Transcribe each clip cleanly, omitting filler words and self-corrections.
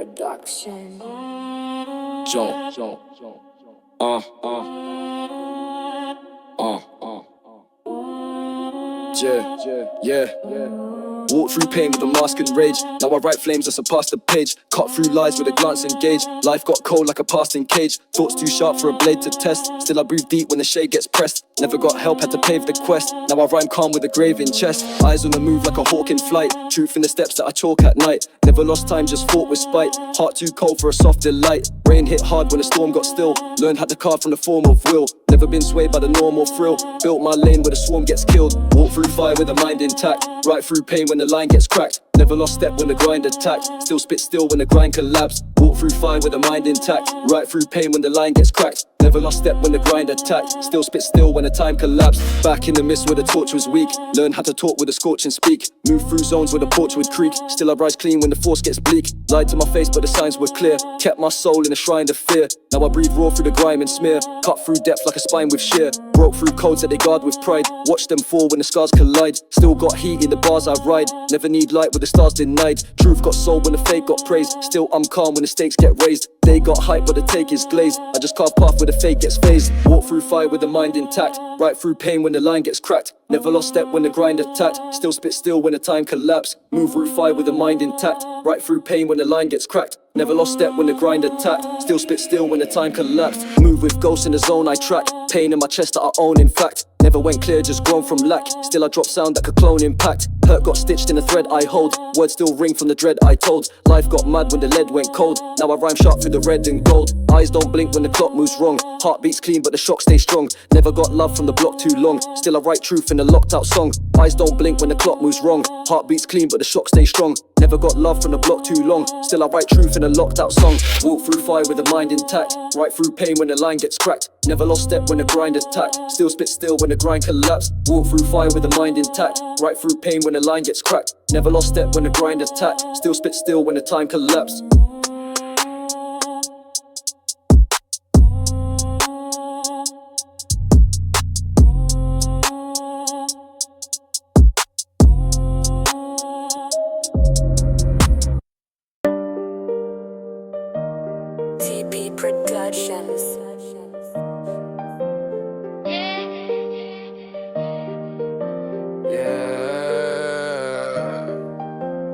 Production. Yeah. Walk through pain with a mask and rage. Now I write flames that surpass the page. Cut through lies with a glance engaged. Life got cold like a passing cage. Thoughts too sharp for a blade to test. Still I breathe deep when the shade gets pressed. Never got help, had to pave the quest. Now I rhyme calm with a grave in chest. Eyes on the move like a hawk in flight. Truth in the steps that I chalk at night. Never lost time, just fought with spite. Heart too cold for a soft delight. Rain hit hard when the storm got still. Learned how to carve from the form of will. Never been swayed by the normal thrill. Built my lane where the swarm gets killed. Walk through fire with a mind intact. Right through pain when the line gets cracked. Never lost step when the grind attacked. Still spit still when the grind collapsed. Walk through fire with a mind intact. Right through pain when the line gets cracked. Never lost step when the grind attacked. Still spit still when the time collapsed. Back in the mist where the torch was weak. Learn how to talk with a scorch and speak. Move through zones where the porch would creak. Still I rise clean when the force gets bleak. Lied to my face but the signs were clear. Kept my soul in a shrine of fear. Now I breathe raw through the grime and smear. Cut through depth like a spine with shear. Broke through codes that they guard with pride. Watch them fall when the scars collide. Still got heat in the bars I ride. Never need light with the stars denied. Truth got sold when the fake got praised. Still I'm calm when the stakes get raised. They got hype but the take is glazed. I just carve path where the fake gets phased. Walk through fire with the mind intact. Right through pain when the line gets cracked. Never lost step when the grind attacked. Still spit still when the time collapsed. Move through fire with the mind intact. Right through pain when the line gets cracked. Never lost step when the grind attacked. Still spit still when the time collapsed. Move with ghosts in the zone I track. Pain in my chest that I own in fact. Never went clear, just grown from lack. Still I drop sound that could clone impact. Hurt got stitched in a thread I hold. Words still ring from the dread I told. Life got mad when the lead went cold. Now I rhyme sharp through the red and gold. Eyes don't blink when the clock moves wrong. Heart beats clean but the shock stays strong. Never got love from the block too long. Still I write truth in a locked out song. Eyes don't blink when the clock moves wrong. Heart beats clean but the shock stays strong. Never got love from the block too long. Still I write truth in a locked out song. Walk through fire with the mind intact. Right through pain when the line gets cracked. Never lost step when the grind attacked. Still spit still when the grind collapsed. Walk through fire with the mind intact. Right through pain when the line gets cracked. Never lost step when the grind attacked. Still spit still when the time collapsed. TP Productions.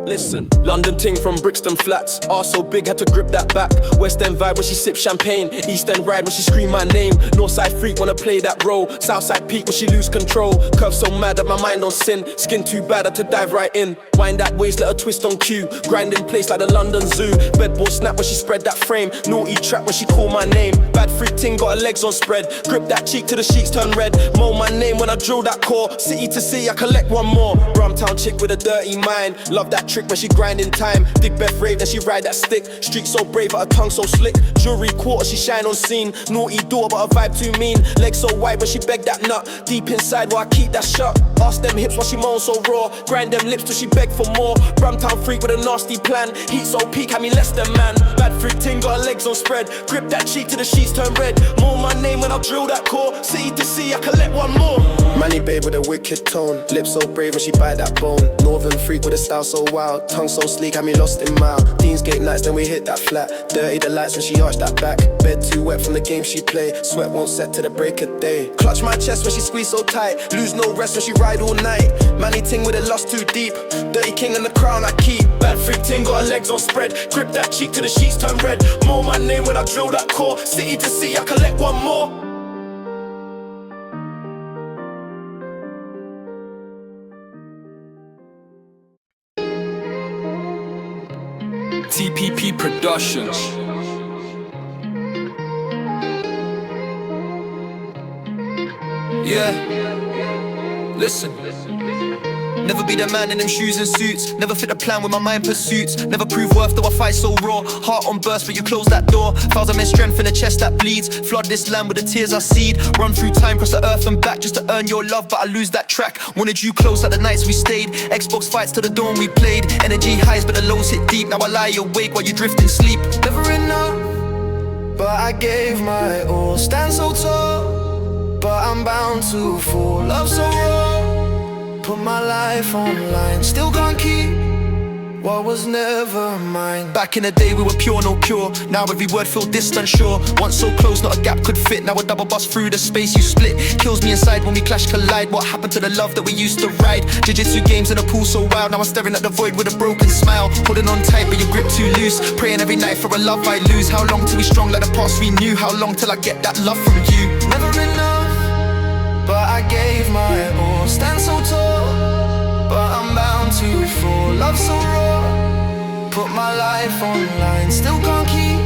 Listen, London ting from Brixton Flats. Arse so big, had to grip that back. West End vibe when she sip champagne. East End ride when she scream my name. Northside freak wanna play that role. Southside peak when she lose control. Curve so mad that my mind on sin. Skin too bad, had to dive right in. Wind that waist, let her twist on cue. Grind in place like the London Zoo. Bedboard snap when she spread that frame. Naughty trap when she call my name. Bad freak ting, got her legs on spread. Grip that cheek till the sheets turn red. Mold my name when I drill that core. City to city, I collect one more. Brumtown chick with a dirty mind. Love that trick when she grind in time. Dig Beth rave, then she ride that stick. Street so brave, but her tongue so slick. Jewelry quarter, she shine on scene. Naughty door, but her vibe too mean. Legs so wide when she beg that nut. Deep inside, while I keep that shut. Ask them hips while she moans so raw. Grind them lips till she beg for more. Brumtown freak with a nasty plan. Heat so peak, had me less than man. Bad freak ting, got her legs on spread. Grip that cheek till the sheets turn red. Mold my name when I drill that core. City to city, I collect one more. Manny babe with a wicked tone. Lips so brave when she bite that bone. Northern freak with a style so wild. Tongue so sleek, had me lost in mile. Deansgate nights, then we hit that flat. Dirty the lights when she arched that back. Bed too wet from the game she play. Sweat won't set till the break of day. Clutch my chest when she squeeze so tight. Lose no rest when she ride all night. Manny ting with a lust too deep. Dirty king and the crown I keep. Bad freak ting, got her legs on spread. Grip that cheek till the sheets turn red. Mold my name when I drill that core. City to city, I collect one more. TPP Productions. Yeah, listen. Never be the man in them shoes and suits. Never fit the plan with my mind pursuits. Never prove worth though I fight so raw. Heart on burst but you close that door. Thousand men strength in the chest that bleeds. Flood this land with the tears I seed. Run through time, cross the earth and back just to earn your love, but I lose that track. Wanted you close like the nights we stayed. Xbox fights till the dawn we played. Energy highs but the lows hit deep. Now I lie awake while you drift in sleep. Never enough, but I gave my all. Stand so tall, but I'm bound to fall. Love so raw, put my life online. Still can't keep what was never mine. Back in the day we were pure, no cure. Now every word feel distant, sure. Once so close, not a gap could fit. Now a double bust through the space you split. Kills me inside when we clash, collide. What happened to the love that we used to ride? Jiu-jitsu games in a pool so wild. Now I'm staring at the void with a broken smile. Holding on tight but your grip too loose. Praying every night for a love I lose. How long till we strong like the past we knew? How long till I get that love from you? Never enough, but I gave my all. Stand so tall, but I'm bound to fall. Love so raw, put my life online. Still can't keep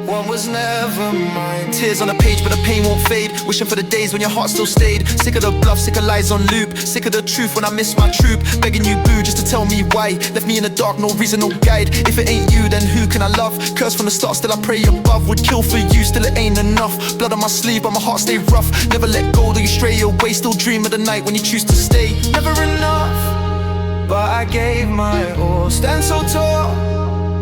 what was never mine. Tears on the page but the pain won't fade. Wishing for the days when your heart still stayed. Sick of the bluff, sick of lies on loop. Sick of the truth when I miss my troop. Begging you boo just to tell me why. Left me in the dark, no reason, no guide. If it ain't you then who can I love? Cursed from the start, still I pray above. Would kill for you, still it ain't enough. Blood on my sleeve but my heart stay rough. Never let go though you stray away. Still dream of the night when you choose to stay. Never enough, but I gave my all. Stand so tall,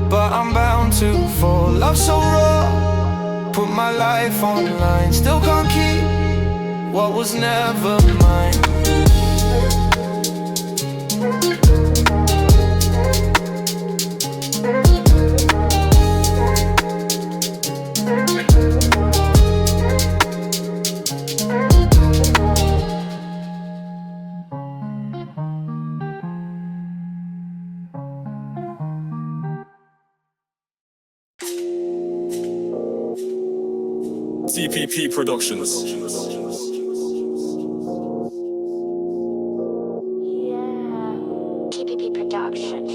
but I'm bound to fall. Love so raw, put my life online. Still can't keep what was never mine. TPP Productions. TPP Production.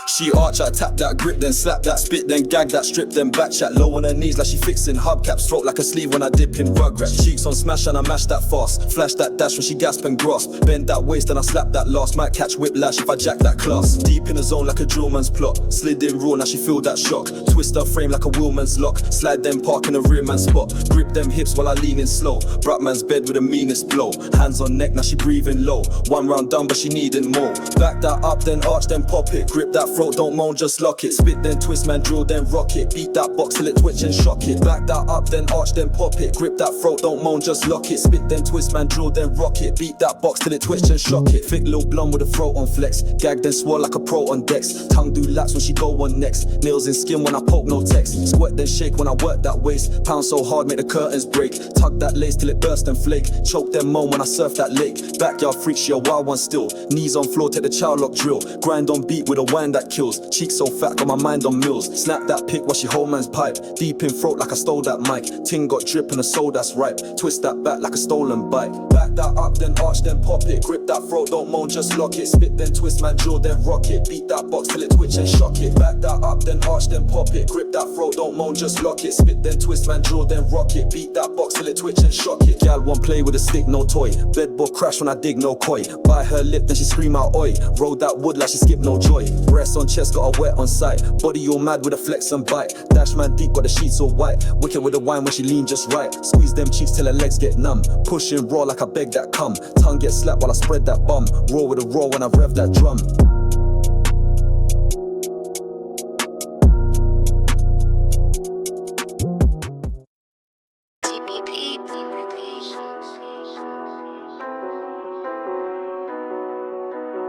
She arch, I tap that grip, then slap that spit, then gag that strip, then backshot low on her knees like she fixing hubcaps. Throat like a sleeve when I dip in rugrats. Cheeks on smash and I mash that fast. Flash that dash when she gasp and grasp. Bend that waist and I slap that last. Might catch whiplash if I jack that class. Deep in the zone like a drill man's plot. Slid in raw, now she feel that shock. Twist her frame like a wheelman's lock. Slide them park in a rear man's spot. Grip them hips while I lean in slow. Brat man's bed with the meanest blow. Hands on neck, now she breathing low. One round done but she needing more. Back that up, then arch, then pop it. Grip that throat, don't moan, just lock it. Spit then twist, man, drill then rock it. Beat that box till it twitch and shock it. Back that up, then arch, then pop it. Grip that throat, don't moan, just lock it. Spit then twist, man, drill then rock it. Beat that box till it twitch and shock it. Thick little blonde with a throat on flex. Gag then swirl like a pro on decks. Tongue do laps when she go on next. Nails in skin when I poke, no text. Squat then shake when I work that waist. Pound so hard, make the curtains break. Tug that lace till it burst and flake. Choke then moan when I surf that lake. Backyard freak, she a wild one still. Knees on floor, take the child lock drill. Grind on beat with a wine that kills. Cheeks so fat, got my mind on mills. Snap that pick while she hold man's pipe. Deep in throat like I stole that mic. Ting got drip and a soul that's ripe. Twist that back like a stolen bike. Back that up, then arch, then pop it. Grip that throat, don't moan, just lock it. Spit then twist, man, drill, then rock it. Beat that box till it twitch and shock it. Back that up, then arch, then pop it. Grip that throat, don't moan, just lock it. Spit then twist, man, drill, then rock it. Beat that box till it twitch and shock it. Gal won't play with a stick, no toy. Bedboard crash when I dig, no koi. Bite her lip, then she scream out oi. Roll that wood like she skip no joy. Breast on chest, got her wet on sight. Body all mad with a flex and bite. Dash man deep, got the sheets all white. Wicked with the wine when she lean just right. Squeeze them cheeks till her legs get numb. Pushing raw like I beg that cum. Tongue get slapped while I spread that bum. Raw with a raw when I rev that drum.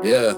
Yeah.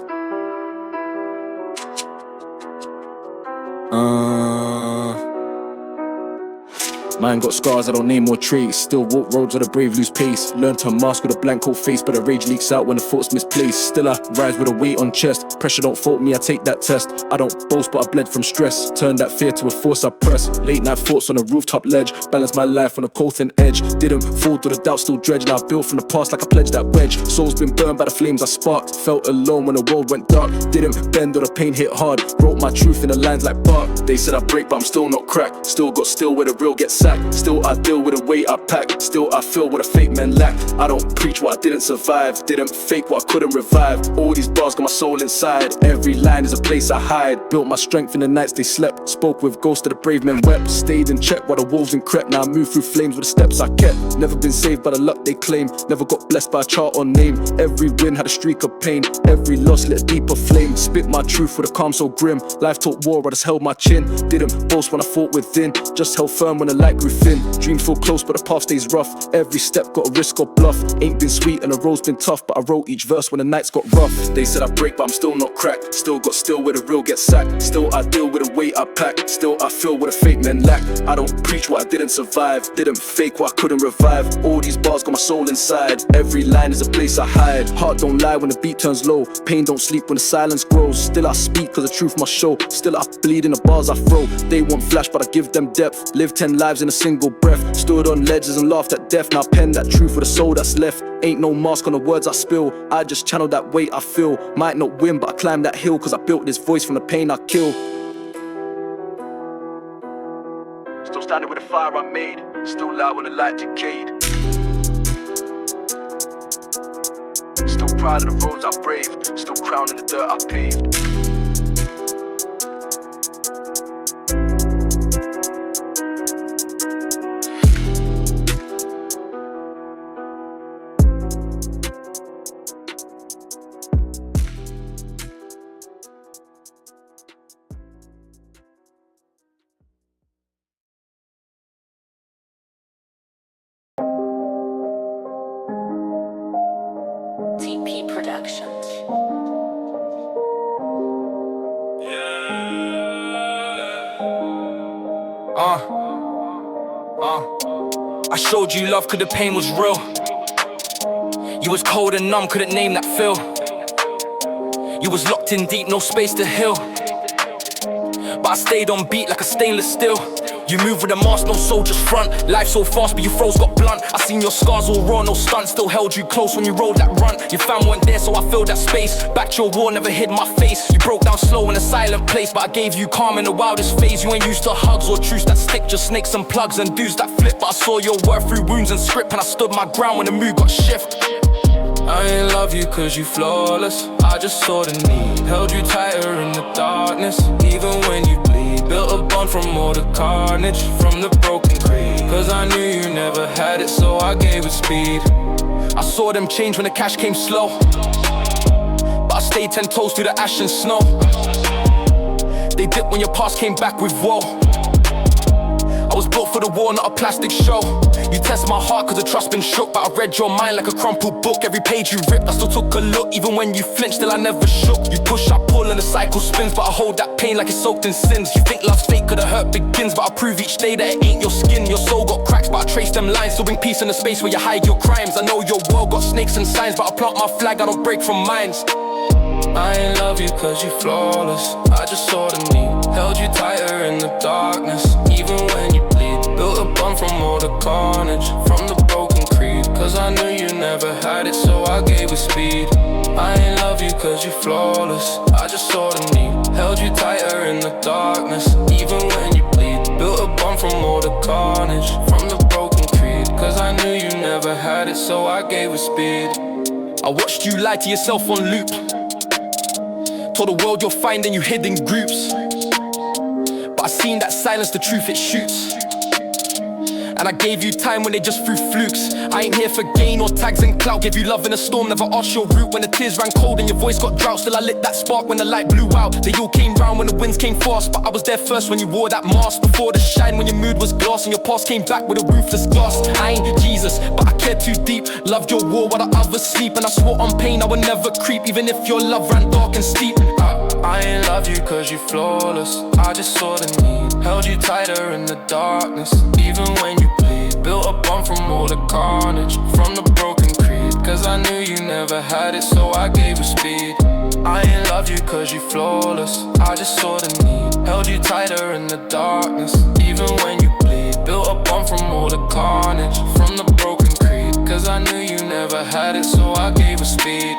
Man got scars, I don't name more traits. Still walk roads with a brave loose pace. Learn to mask with a blank cold face, but the rage leaks out when the thought's misplaced. Still I rise with a weight on chest. Pressure don't fault me, I take that test. I don't boast but I bled from stress. Turn that fear to a force I press. Late night thoughts on a rooftop ledge. Balance my life on a cold thin edge. Didn't fall through the doubt, still dredge. Now I built from the past like I pledged that wedge. Soul's been burned by the flames I sparked. Felt alone when the world went dark. Didn't bend or the pain hit hard. Wrote my truth in the lines like bark. They said I break but I'm still not cracked. Still got still where the real gets sacked. sacked. Still I deal with the weight I pack. Still I feel what a fake man lack. I don't preach what I didn't survive. Didn't fake what I couldn't revive. All these bars got my soul inside. Every line is a place I hide. Built my strength in the nights they slept. Spoke with ghosts of the brave men wept. Stayed in check while the wolves in crept. Now I move through flames with the steps I kept. Never been saved by the luck they claim. Never got blessed by a chart or name. Every win had a streak of pain. Every loss lit a deeper flame. Spit my truth with a calm so grim. Life taught war, I just held my chin. Didn't boast when I fought within. Just held firm when the light grew thin. Dreams feel close but the path stays rough. Every step got a risk or bluff. Ain't been sweet and the road's been tough, but I wrote each verse when the nights got rough. They said I break but I'm still not cracked. Still got still where the real gets sacked. Still I deal with the weight I pack. Still I feel what a fake men lack. I don't preach what I didn't survive. Didn't fake what I couldn't revive. All these bars got my soul inside. Every line is a place I hide. Heart don't lie when the beat turns low. Pain don't sleep when the silence grows. Still I speak cause the truth must show. Still I bleed in the bars I throw. They want flash but I give them depth. Live 10 lives in a single breath. Stood on ledges and laughed at death. Now pen that truth with a soul that's left. Ain't no mask on the words I spill. I just channel that weight I feel. Might not win but I climb that hill cause I built this voice from the pain I kill. Still standing with the fire I made. Still loud when the light decayed. Still proud of the roads I braved. Still crowned in the dirt I paved. TP Productions. I showed you love cause the pain was real. You was cold and numb, couldn't name that feel. You was locked in deep, no space to heal. But I stayed on beat like a stainless steel. You move with a mask, no soldier's front. Life so fast, but your froze got blunt. I seen your scars all raw, no stunt. Still held you close when you rolled that run. Your fam weren't there, so I filled that space. Back to your wall, never hid my face. You broke down slow in a silent place, but I gave you calm in the wildest phase. You ain't used to hugs or truths that stick, just snakes and plugs and dudes that flip. But I saw your worth through wounds and script, and I stood my ground when the mood got shift. I ain't love you cause you flawless. I just saw the need. Held you tighter in the darkness, even when you bleed. Built a bond from all the carnage, from the broken creed. Cause I knew you never had it, so I gave it speed. I saw them change when the cash came slow, but I stayed 10 toes through the ash and snow. They dipped when your past came back with woe. I was built for the war, not a plastic show. You test my heart cause the trust been shook, but I read your mind like a crumpled book. Every page you ripped, I still took a look. Even when you flinched, still I never shook. You push, I pull and the cycle spins, but I hold that pain like it's soaked in sins. You think love's fake, cause the hurt begins, but I prove each day that it ain't your skin. Your soul got cracks, but I trace them lines. Still bring peace in the space where you hide your crimes. I know your world got snakes and signs, but I plant my flag, I don't break from mines. I ain't love you cause you flawless. I just saw the need. Held you tighter in the darkness, even when you bleed. Built a bond from all the carnage, from the broken creed. Cause I knew you never had it, so I gave it speed. I ain't love you cause you flawless. I just saw the need. Held you tighter in the darkness, even when you bleed. Built a bond from all the carnage, from the broken creed. Cause I knew you never had it, so I gave it speed. I watched you lie to yourself on loop. Told the world you're fine, then you hid in groups. But I seen that silence, the truth it shoots. And I gave you time when they just threw flukes. I ain't here for gain or tags and clout. Gave you love in a storm, never asked your route. When the tears ran cold and your voice got drought, still I lit that spark when the light blew out. They all came round when the winds came fast, but I was there first when you wore that mask. Before the shine when your mood was glass and your past came back with a ruthless glass. I ain't Jesus, but I cared too deep. Loved your war while the others sleep, and I swore on pain I would never creep, even if your love ran dark and steep. I ain't love you cause you flawless. I just saw the need. Held you tighter in the darkness, even when you bleed. Built a bond from all the carnage, from the broken creed. Cause I knew you never had it, so I gave it speed. I ain't love you cause you flawless. I just saw the need. Held you tighter in the darkness, even when you bleed. Built a bond from all the carnage, from the broken creed. Cause I knew you never had it, so I gave it speed.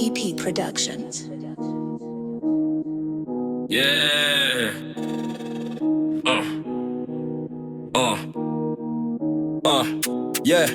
TPP Productions. Yeah. Yeah.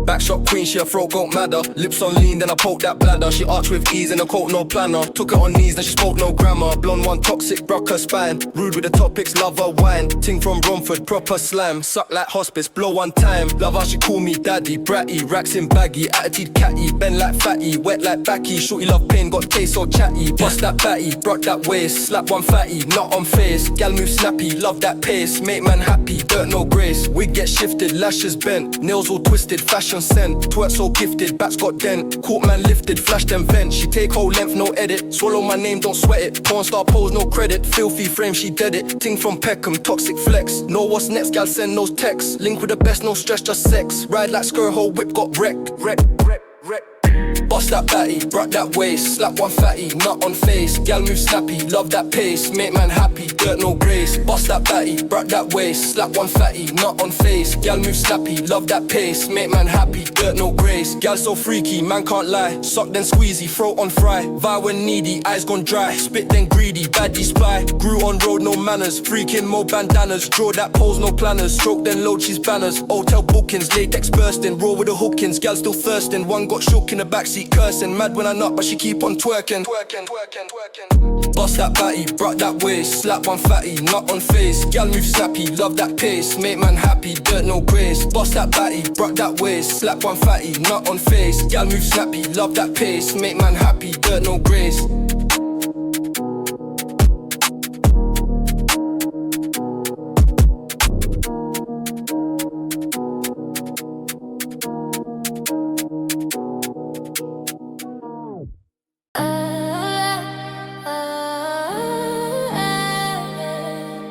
Backshot Queen, she a throat goat madder. Lips on lean, then I poke that bladder. She arched with ease in a coat, no planner. Took it on knees, then she spoke no grammar. Blonde one toxic, broke her spine. Rude with the topics, love her wine. Ting from Romford, proper slam. Suck like hospice, blow one time. Love how she call me daddy, bratty. Racks in baggy, attitude catty. Bend like fatty, wet like backy. Shorty love pain, got taste so chatty. Bust that batty, brought that waist. Slap one fatty, not on face. Gal move snappy, love that pace. Make man happy, dirt no grace. Wig get shifted, lashes bent. Nails all twisted, fashion scent. Twerk so gifted, bats got dent. Court man lifted, flash them vent. She take whole length, no edit. Swallow my name, don't sweat it. Porn star pose, no credit. Filthy frame, she dead it. Ting from Peckham, toxic flex. Know what's next, gal send those texts. Link with the best, no stress, just sex. Ride like skirt, whole whip got wrecked. Wreck. Bust that batty, brought that waist. Slap one fatty, nut on face. Gal move snappy, love that pace. Make man happy, dirt no grace. Bust that batty, brought that waist. Slap one fatty, nut on face. Gal move snappy, love that pace. Make man happy, dirt no grace. Gal so freaky, man can't lie. Suck then squeezy, throat on fry. Vi when needy, eyes gone dry. Spit then greedy, baddie spy. Grew on road, no manners. Freaking more bandanas. Draw that pose, no planners. Stroke then load, she's banners. Hotel bookings, latex bursting. Raw with the hookings, gal still thirsting. One got shook in the backseat cursing. Mad when I nut, but she keep on twerking. Bust that batty, brought that waist. Slap one fatty, nut on face. Gal move snappy, love that pace. Make man happy, dirt no grace. Bust that batty, brought that waist. Slap one fatty, nut on face. Gal move snappy, love that pace. Make man happy, dirt no grace.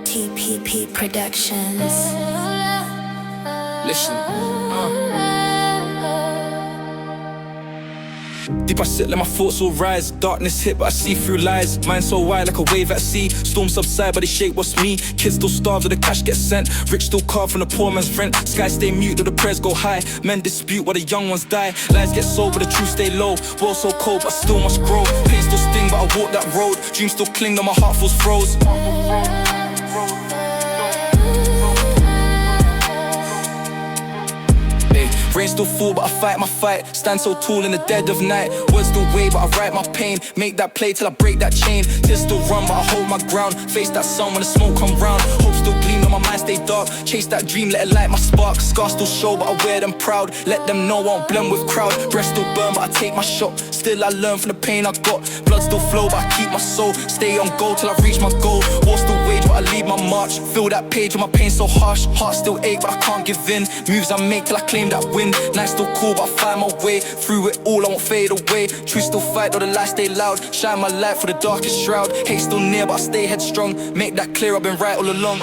TPP Productions. Listen. Deep I sit, let my thoughts all rise. Darkness hit, but I see through lies. Mind so wide like a wave at sea. Storms subside, but they shake what's me. Kids still starve, till the cash gets sent. Rich still carve from the poor man's rent. Sky stay mute, till the prayers go high. Men dispute while the young ones die. Lies get sold, but the truth stay low. World so cold, but I still must grow. Pain still sting, but I walk that road. Dreams still cling, though my heart feels froze. Rain still fall, but I fight my fight. Stand so tall in the dead of night. Words still weigh, but I write my pain. Make that play till I break that chain. Tears still run, but I hold my ground. Face that sun when the smoke come round. Hope still gleam, though my mind stay dark. Chase that dream, let it light my spark. Scars still show, but I wear them proud. Let them know I won't blend with crowd. Breath still burn, but I take my shot. Still I learn from the pain I got. Blood still flow, but I keep my soul. Stay on goal till I reach my goal. War still wage, but I lead my march. Fill that page with my pain so harsh. Heart still ache, but I can't give in. Moves I make till I claim that win. Night still cool, but I find my way. Through it all, I won't fade away. Truth still fight, though the lights stay loud. Shine my light for the darkest shroud. Hate still near, but I stay headstrong. Make that clear, I've been right all along.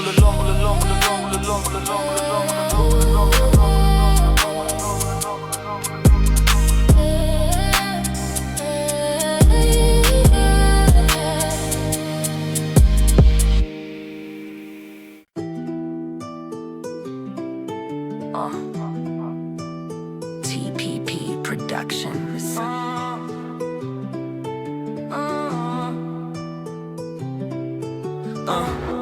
TPP Productions.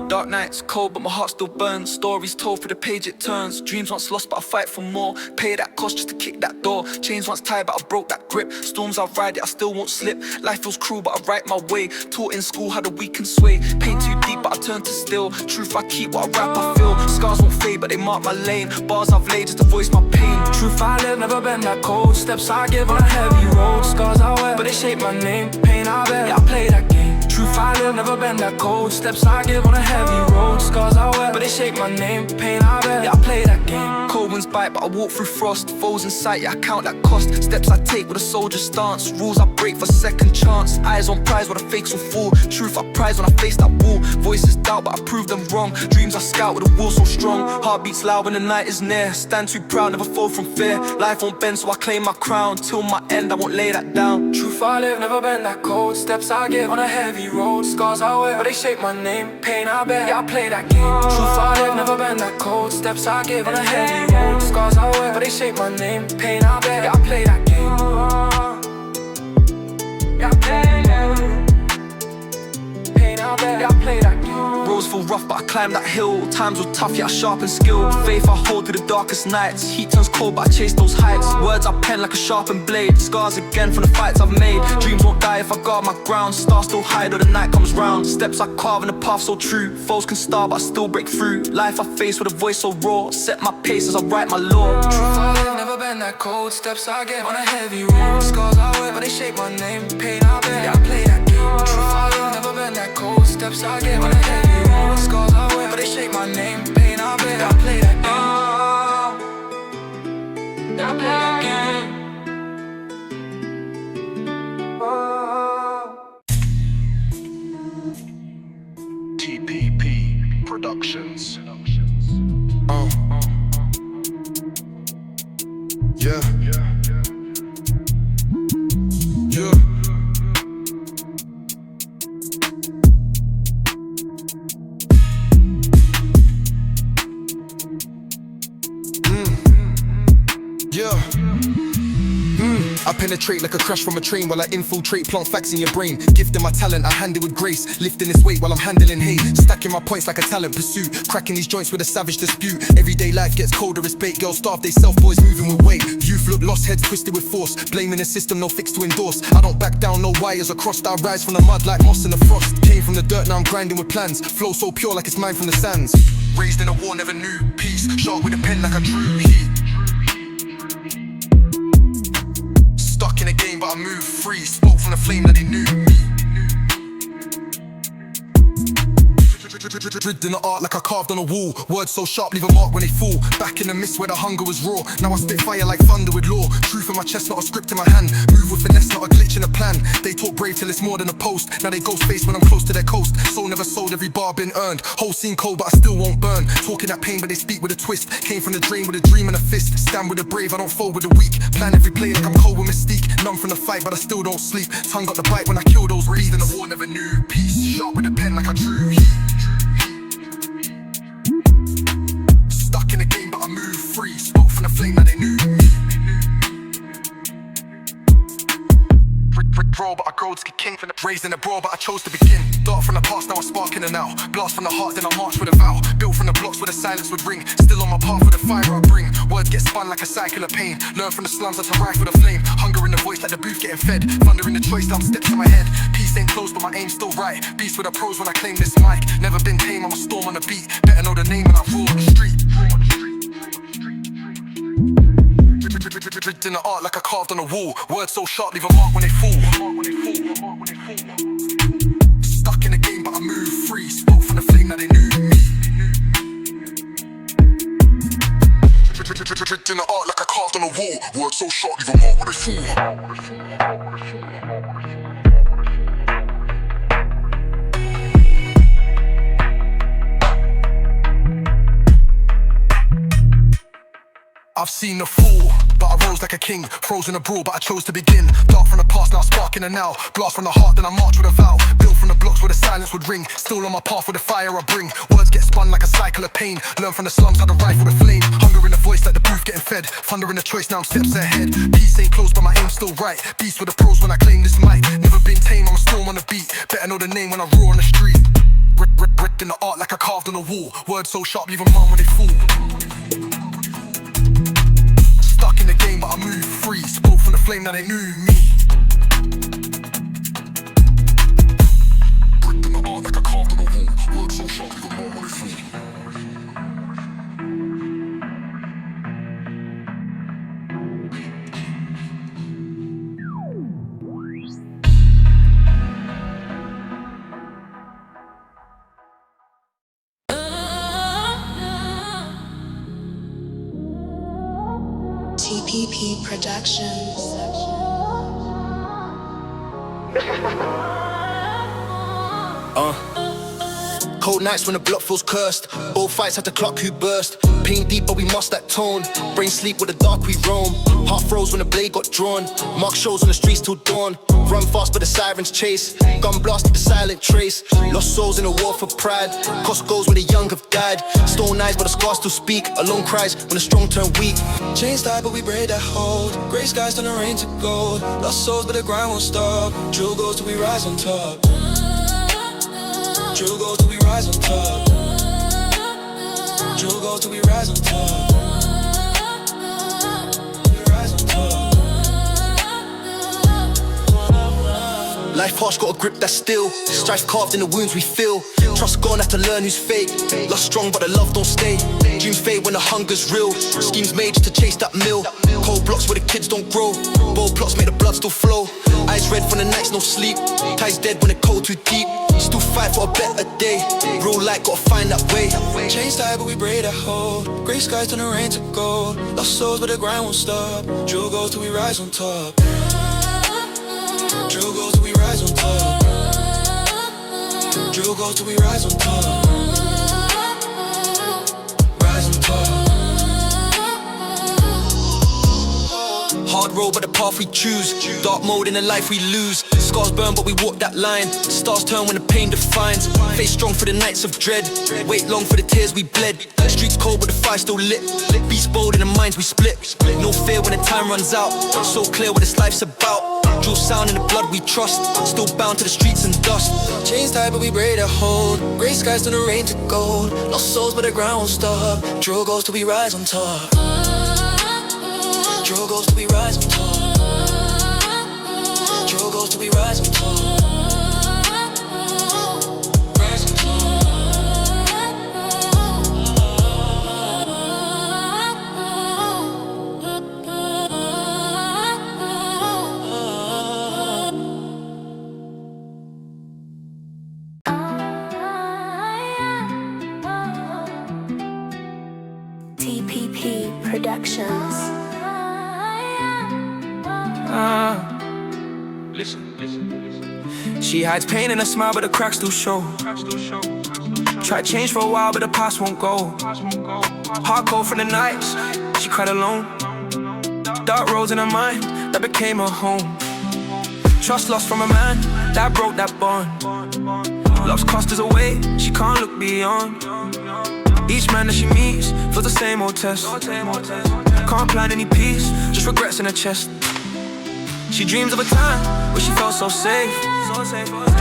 Dark nights, cold, but my heart still burns. Stories told through the page it turns. Dreams once lost, but I fight for more. Pay that cost just to kick that door. Chains once tied, but I broke that grip. Storms I ride it, I still won't slip. Life feels cruel, but I write my way. Taught in school how the weak can sway. Pain too deep, but I turn to still. Truth I keep, what I rap I feel. Scars won't fade, but they mark my lane. Bars I've laid just to voice my pain. Truth I live, never been that cold. Steps I give on a heavy road. Scars I wear, but they shape my name. Pain I bear, yeah, I play that game. Truth I live, never been that cold. Steps I give on a heavy road. Scars I wear, but they shape my name. Pain I bear, yeah, I play that game. Cold winds bite, but I walk through frost. Foes in sight, yeah, I count that cost. Steps I take with a soldier's stance. Rules I break for second chance. Eyes on prize where the fakes will fall. Truth I prize when I face that wall. Voices doubt, but I prove them wrong. Dreams I scout with a will so strong. Heart beats loud when the night is near. Stand too proud, never fall from fear. Life won't bend, so I claim my crown. Till my end, I won't lay that down. Truth I live, never been that cold. Steps I give on a heavy road. Scars I wear, but they shape my name. Pain I bear, yeah, I play that game. Truth I live, never been that cold. Steps I give on a heavy road. Scars I wear, but they shape my name. Pain I bear, yeah, I play that game. Yeah, I play that. Pain, I bear, yeah, I play that game. Roads feel rough, but I climb that hill. Times were tough, yeah, I sharpen skill. Faith I hold through the darkest nights. Heat turns cold, but I chase those heights. Words I pen like a sharpened blade. Scars again from the fights I've made. Dreams won't die if I guard my ground. Stars still hide or the night comes round. Steps I carve in the path so true. Foes can starve, but I still break through. Life I face with a voice so raw. Set my pace as I write my law. Truth I live, never been that cold. Steps I get on a heavy road. Scars I wear, but they shape my name. Pain I bear, yeah, I play that game. Truth I live, never been that cold. Steps I get on a heavy road. Scars I wear, but they shape my name. Pain I bear, yeah, I play that game. Yeah, I play that game. TPP Productions. Yeah. Yeah. I penetrate like a crash from a train while I infiltrate, plant facts in your brain. Gifting my talent, I hand it with grace. Lifting this weight while I'm handling hate. Stacking my points like a talent pursuit. Cracking these joints with a savage dispute. Everyday life gets colder as bait. Girls starve, they self, boys moving with weight. Youth look lost, heads twisted with force. Blaming the system, no fix to endorse. I don't back down, no wires are crossed. I rise from the mud like moss in the frost. Came from the dirt, now I'm grinding with plans. Flow so pure like it's mine from the sands. Raised in a war, never knew peace. Sharpe with a pen like a true heat. Stuck in a game, but I move free. Spoke from the flame that they knew me. Dripped in the art like I carved on a wall. Words so sharp, leave a mark when they fall. Back in the mist where the hunger was raw. Now I spit fire like thunder with law. Truth in my chest, not a script in my hand. Move with finesse, not a glitch in a plan. They talk brave till it's more than a post. Now they ghost face when I'm close to their coast. Soul never sold, every bar been earned. Whole scene cold, but I still won't burn. Talking that pain, but they speak with a twist. Came from the drain with a dream and a fist. Stand with the brave, I don't fold with the weak. Plan every play like I'm cold with mystique. Numb from the fight, but I still don't sleep. Tongue got the bite when I kill those raised in the war, never knew peace. Sharpe with a pen like I drew heat. Stuck in the game, but I move free. Spoke from the flame that they knew me. Brick roll, but I grow to get king from the raised in the brawl, but I chose to begin. Dart from the past, now I spark in the now. Blast from the heart, then I march with a vow. Built from the blocks where the silence would ring. Still on my path with the fire I bring. Words get spun like a cycle of pain. Learn from the slums that's a rifle the flame. Hunger in the voice like the booth getting fed. Thunder in the choice, down steps in my head. Peace ain't close, but my aim's still right. Beast with a pros when I claim this mic. Never been tame, I'm a storm on the beat. Better know the name when I roar on the street. In the art like I carved on a wall. Words so sharp, leave a mark when they fall. Stuck in the game, but I move free. Spoke from the flame that they knew me. In the art like I carved on a wall. Words so sharp, leave a mark when they fall. I've seen the fall, but I rose like a king. Frozen a brawl, but I chose to begin. Dark from the past, now sparking the now. Blast from the heart, then I march with a vow. Built from the blocks where the silence would ring. Still on my path with the fire I bring. Words get spun like a cycle of pain. Learn from the slums how to rifle the flame. Hunger in the voice like the booth getting fed. Thunder in the choice, now I'm steps ahead. Peace ain't close, but my aim's still right. Beast with the pros when I claim this mic. Never been tame, I'm a storm on the beat. Better know the name when I roar on the street. Brick in the art like I carved on a wall. Words so sharp, leave a mark when they fall. Stuck in the game, but I move free. Spoke from the flame, now they knew me. Brick in the art like I carved on a wall. Words so sharp, leave a mark when they fall. TPP Productions. Cold nights when the block feels cursed. Both fights had to clock who burst. Pain deep, but we must that tone. Brain sleep with the dark we roam. Heart froze when the blade got drawn. Mark shows on the streets till dawn. Run fast but the sirens chase. Gun blasted the silent trace. Lost souls in a war for pride. Cost goes when the young have died. Stone eyes but the scars still speak. Alone cries when the strong turn weak. Chains tied but we braid that hold. Grey skies turn the rain to gold. Lost souls but the grind won't stop. Drill goes till we rise on top. Drill goes till we rise on top. Drill goes till we rise on top. We rise on top. Life harsh, got a grip that's still. Strife carved in the wounds we feel. Trust gone, have to learn who's fake. Lost strong but the love don't stay. Dreams fade when the hunger's real. Schemes made just to chase that mill. Cold blocks where the kids don't grow. Bold plots make the blood still flow. Eyes red from the nights, no sleep. Ties dead when the cold too deep. Still fight for a better day. Real light, gotta find that way. Chains tied but we braid that hold. Grey skies turn the rain to gold. Lost souls but the grind won't stop. Drill goes till we rise on top. Drill goes till we rise on top. Drill goes till we rise on top. Rise on top. Hard road but the path we choose. Dark mode in the life we lose. Scars burn but we walk that line. Stars turn when the pain defines. Face strong for the nights of dread. Wait long for the tears we bled. Streets cold but the fire still lit. Beast bold in the minds we split. No fear when the time runs out. So clear what this life's about. Drill sound in the blood we trust. Still bound to the streets and dust. Chains tied but we braid a hold. Grey skies turn the rain to gold. Lost souls but the ground won't stop. Drill goes till we rise on top. Drill goes till we rise on top. Drill goes till we rise on top. Rise on TPP Productions. She hides pain in a smile, but the cracks still show. Tried change for a while, but the past won't go. Heart cold from the nights, she cried alone. Dark roads in her mind, that became her home. Trust lost from a man, that broke that bond. Love's cost is a weight, she can't look beyond. Each man that she meets feels the same old test. Can't plan any peace, just regrets in her chest. She dreams of a time where she felt so safe,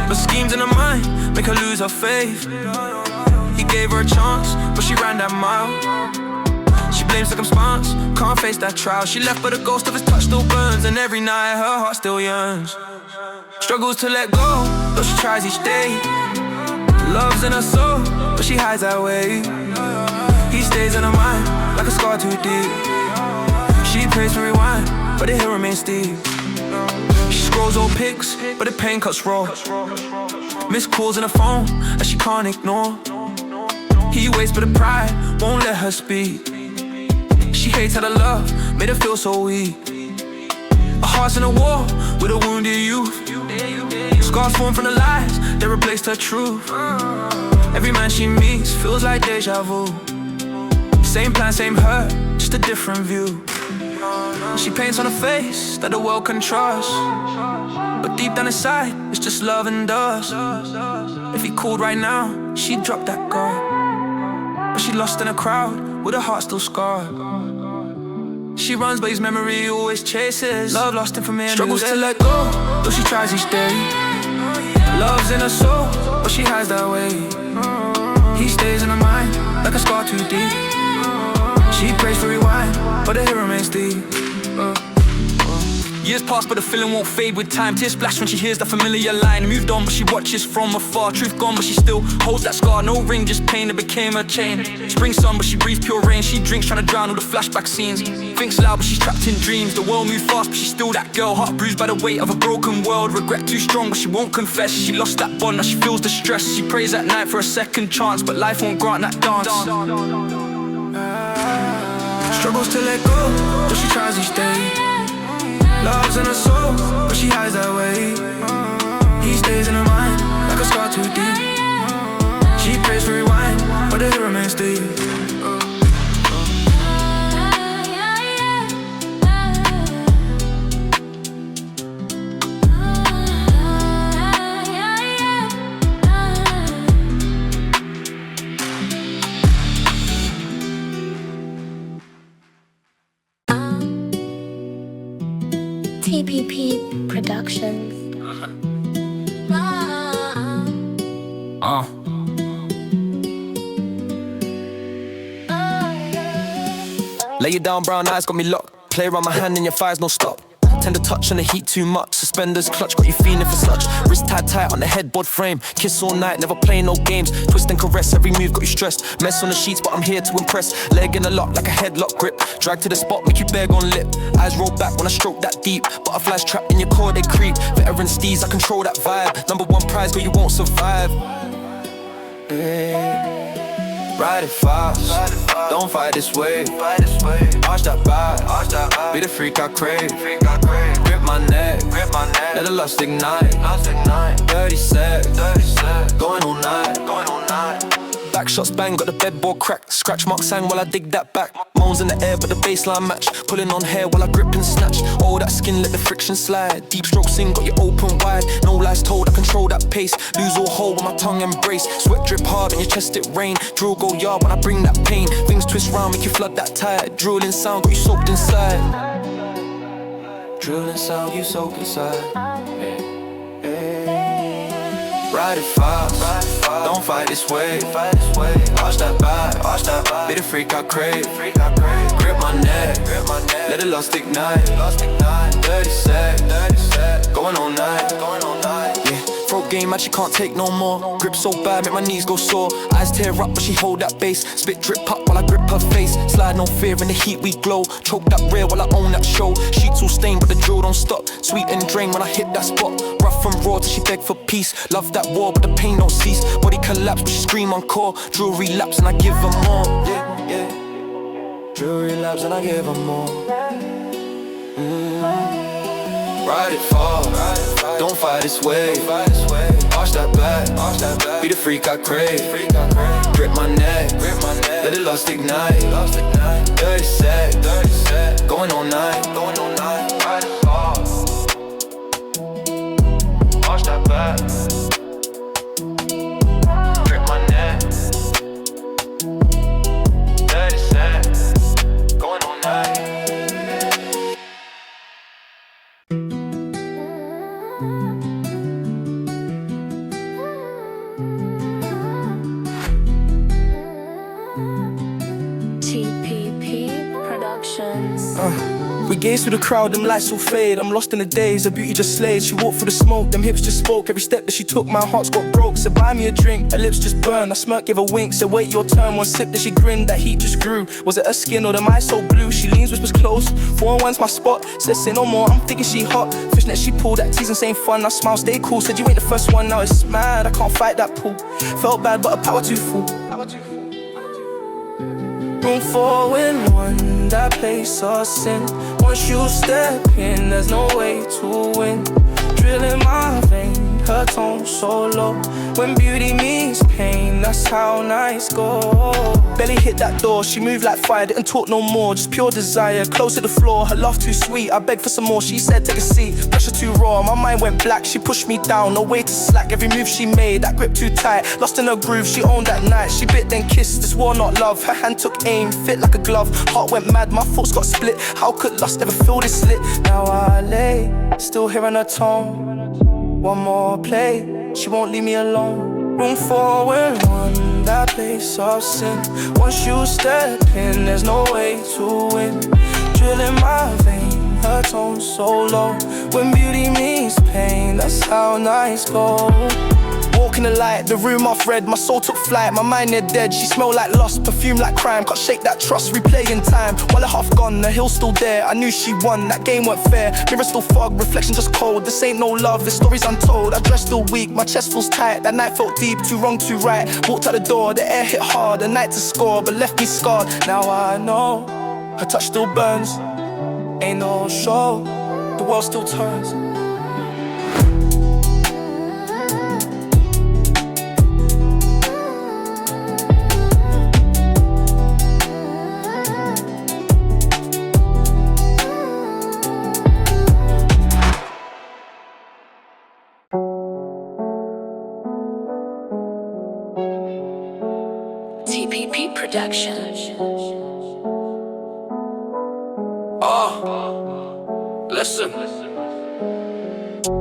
but schemes in her mind make her lose her faith. He gave her a chance, but she ran that mile. She blames circumstance, can't face that trial. She left but the ghost of his touch still burns, and every night her heart still yearns. Struggles to let go, though she tries each day. Love's in her soul, but she hides that way. He stays in her mind, like a scar too deep. She prays for rewind, but the hill remains steep. She scrolls old pics, but the pain cuts raw. Missed calls in her phone that she can't ignore. He waits but the pride won't let her speak. She hates how the love made her feel so weak. Her heart's in a war with a wounded youth. Scars form from the lies that replaced her truth. Every man she meets feels like deja vu. Same plan, same hurt, just a different view. She paints on her face that the world can trust, but deep down inside, it's just love and dust. If he called right now, she'd drop that guard, but she lost in a crowd with her heart still scarred. She runs but his memory always chases. Love lost him from here, struggles to let go, though she tries each day. Love's in her soul, but she hides that way. He stays in her mind, like a scar too deep. She prays for rewind, but the hill remains deep. Years pass, but the feeling won't fade with time. Tears splash when she hears that familiar line. Moved on, but she watches from afar. Truth gone, but she still holds that scar. No ring, just pain that became her chain. Spring sun, but she breathes pure rain. She drinks, trying to drown all the flashback scenes. Thinks loud, but she's trapped in dreams. The world moves fast, but she's still that girl. Heart bruised by the weight of a broken world. Regret too strong, but she won't confess. She lost that bond, now she feels the stress. She prays at night for a second chance, but life won't grant that dance. Struggles to let go, but she tries each day. Love's in her soul, but she hides that way. He stays in her mind, like a scar too deep. She prays for rewind, but the hero remains still you. TPP Productions. Lay you down, brown eyes got me locked. Play around my hand in your thighs, no stop. Tender touch on the heat too much. Suspenders clutch, got you feeling for such. Wrist tied tight on the headboard frame. Kiss all night, never play no games. Twist and caress, every move got you stressed. Mess on the sheets, but I'm here to impress. Leg in a lock like a headlock grip. Drag to the spot, make you beg on lip. Eyes roll back when I stroke that deep. Butterflies trapped in your core, they creep. Veteran steeds, I control that vibe. #1 prize, girl, you won't survive. Ride it fast, don't fight this way. Arch that back, be the freak I crave. Grip my neck, let the lust ignite. 30 sec, going all night. Backshots bang, got the bedboard cracked. Scratch marks sang while I dig that back. Moans in the air, but the baseline match. Pulling on hair while I grip and snatch. Oh, that skin, let the friction slide. Deep strokes in, got you open wide. No lies told, I control that pace. Lose all hold when my tongue embrace. Sweat drip hard on your chest, it rain. Drill go yard when I bring that pain. Things twist round, make you flood that tide. Drilling sound, got you soaked inside. Drilling sound, you soaked inside. Ride it fast, don't fight this way. Arch that back, be the freak I crave. Grip my neck, let the lust ignite. 30 sec, going all night. Yeah, throat game match, you can't take no more. Grip so bad, make my knees go sore. Eyes tear up, but she hold that bass. Spit drip pop while I grip her face. Slide no fear, in the heat we glow. Choke that rear while I own that show. Sheets all stained, but the drill don't stop. Sweet and drain when I hit that spot. Rough and raw till she beg for peace. Love that war, but the pain don't cease. Body collapse, but she scream on core. Drill relapse and I give her more. Yeah. Drill relapse and I give her more. Ride it fast, don't fight this way. Arch that back, be the freak I crave. Grip my neck, let the lust ignite. 30 sec, going all night. Ride it fast, arch that back. Grip my neck, 30 sec, going all night. We gaze through the crowd, them lights will fade. I'm lost in the days, her beauty just slayed. She walked through the smoke, them hips just spoke. Every step that she took, my heart's got broke. Said buy me a drink, her lips just burned. I smirk, gave a wink, said wait your turn. One sip that she grinned, that heat just grew. Was it her skin or the eyes so blue? She leans, whispers close, 4-1's my spot. Said say no more, I'm thinking she hot. Fishnet she pulled, that teasing same fun. I smile, stay cool, said you ain't the first one. Now it's mad, I can't fight that pull. Felt bad, but her power too full. Room 4 when 1, that place us in. Once you step in, there's no way to win. Drilling my vein, her tone so low. When beauty meets pain, that's how nights go. Belly hit that door, she moved like fire, didn't talk no more, just pure desire. Close to the floor, her laugh too sweet, I begged for some more, she said take a seat. Pressure too raw, my mind went black, she pushed me down, no way to slack. Every move she made, that grip too tight, lost in her groove, she owned that night. She bit then kissed, this war not love, her hand took aim, fit like a glove. Heart went mad, my thoughts got split, how could lust ever feel this lit? Now I lay, still hearing her tone. One more play, she won't leave me alone. Room 4 when 1, that place of sin. Once you step in, there's no way to win. Drilling my vein, her tone so low. When beauty meets pain, that's how nights go. Walk in the light, the room off red, my soul took flight, my mind near dead. She smelled like lost, perfume like crime. Can't shake that trust, replay in time. While a half gone, the hill's still there. I knew she won, that game weren't fair. Mirror still fog, reflection just cold. This ain't no love, this story's untold. I dress still weak, my chest feels tight. That night felt deep, too wrong, too right. Walked out the door, the air hit hard. The night to score, but left me scarred. Now I know, her touch still burns. Ain't no show, the world still turns. Production. Listen.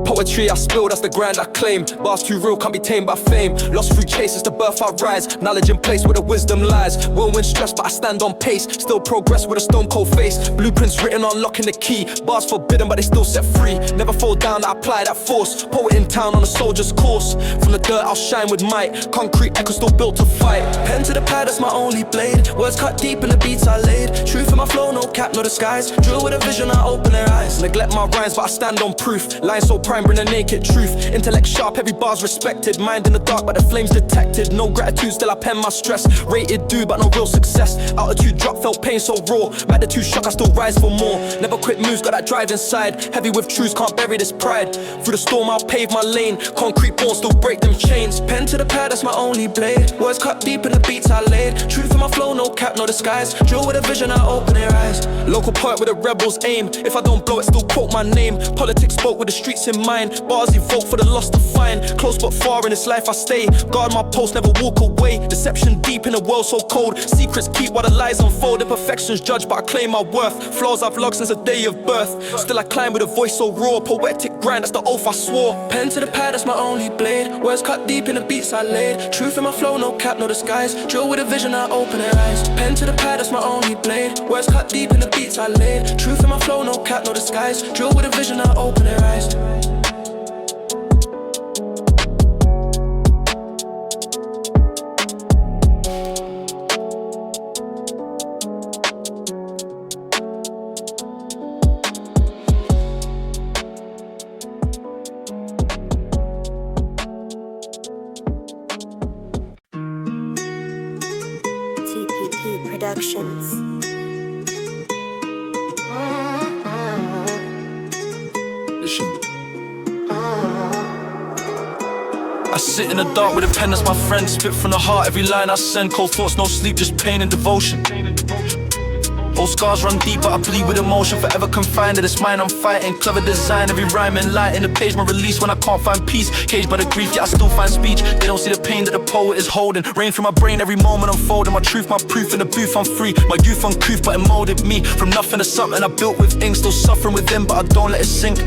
Poetry I spill, that's the grind I claim. Bars too real, can't be tamed by fame. Lost through chases, the birth I rise. Knowledge in place where the wisdom lies. Whirlwind stress, but I stand on pace. Still progress with a stone cold face. Blueprints written on locking the key. Bars forbidden, but they still set free. Never fall down, I apply that force. Poet in town on a soldier's course. From the dirt, I'll shine with might. Concrete echo still built to fight. Pen to the pad, that's my only blade. Words cut deep in the beats I laid. Truth in my flow, no cap, no disguise. Drill with a vision, I open their eyes. Neglect my rhymes, but I stand on proof. Lines so prime, bring the naked truth. Intellect sharp, every bar's respected. Mind in the dark, but the flames detected. No gratitude, still I pen my stress. Rated dude, but no real success. Altitude drop, felt pain so raw. Magnitude shock, I still rise for more. Never quit moves, got that drive inside. Heavy with truths, can't bury this pride. Through the storm, I'll pave my lane. Concrete bones, still break them chains. Pen to the pad, that's my only blade. Words cut deep in the beats I laid. Truth in my flow, no cap, no disguise. Drill with a vision, I open their eyes. Local poet with a rebel's aim. If I don't blow it, still quote my name. Politics spoke with the streets in mind. Bars evoke for the lost to find. Close but far in this life I stay. Guard my post, never walk away. Deception deep in a world so cold. Secrets keep while the lies unfold. Imperfections judged, but I claim my worth. Flaws I've logged since the day of birth. Still I climb with a voice so raw. Poetic grind, that's the oath I swore. Pen to the pad, that's my only blade. Words cut deep in the beats I laid. Truth in my flow, no cap, no disguise. Drill with a vision, I open their eyes. Pen to the pad, that's my only blade. Words cut deep in the beats I laid. Truth in my flow, no cap, no disguise. Drill with a vision, I open their eyes. Productions. I sit in the dark with a pen, that's my friend. Spit from the heart, every line I send. Cold thoughts, no sleep, just pain and devotion. Old scars run deep, but I bleed with emotion. Forever confined to this mind I'm fighting. Clever design, every rhyme and light in the page. My release when I can't find peace. Caged by the grief, yet I still find speech. They don't see the pain that the poet is holding. Rain through my brain, every moment unfolding. My truth, my proof, in the booth I'm free. My youth uncouth, but it molded me. From nothing to something I built with ink. Still suffering within, but I don't let it sink.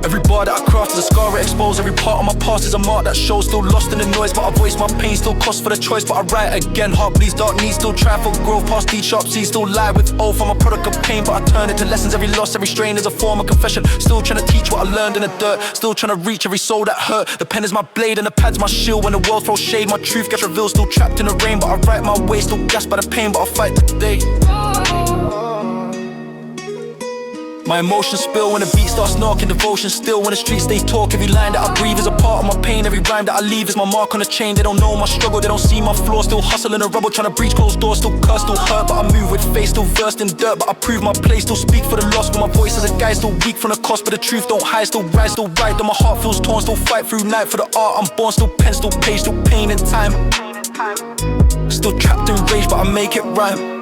Every bar that I craft is a scar I expose. Every part of my past is a mark that shows. Still lost in the noise, but I voice my pain. Still cost for the choice, but I write again. Heart bleeds, dark needs, still try for growth. Past these sharp seas, still lie with oath. I'm a product of pain, but I turn it to lessons. Every loss, every strain is a form of confession. Still trying to teach what I learned in the dirt. Still trying to reach every soul that hurt. The pen is my blade and the pad's my shield. When the world throws shade, my truth gets revealed. Still trapped in the rain, but I write my way. Still gasped by the pain, but I'll fight today. My emotions spill when the beat starts knocking. Devotion still when the streets they talk. Every line that I breathe is a part of my pain. Every rhyme that I leave is my mark on the chain. They don't know my struggle, they don't see my flaws. Still hustling the rubble, trying to breach closed doors. Still cursed, still hurt, but I move with faith. Still versed in dirt, but I prove my place. Still speak for the lost, but my voice as a guy. Still weak from the cost, but the truth don't hide. Still rise, still right, though my heart feels torn. Still fight through night for the art I'm born. Still pen, still page, still pain in time. Still trapped in rage, but I make it rhyme.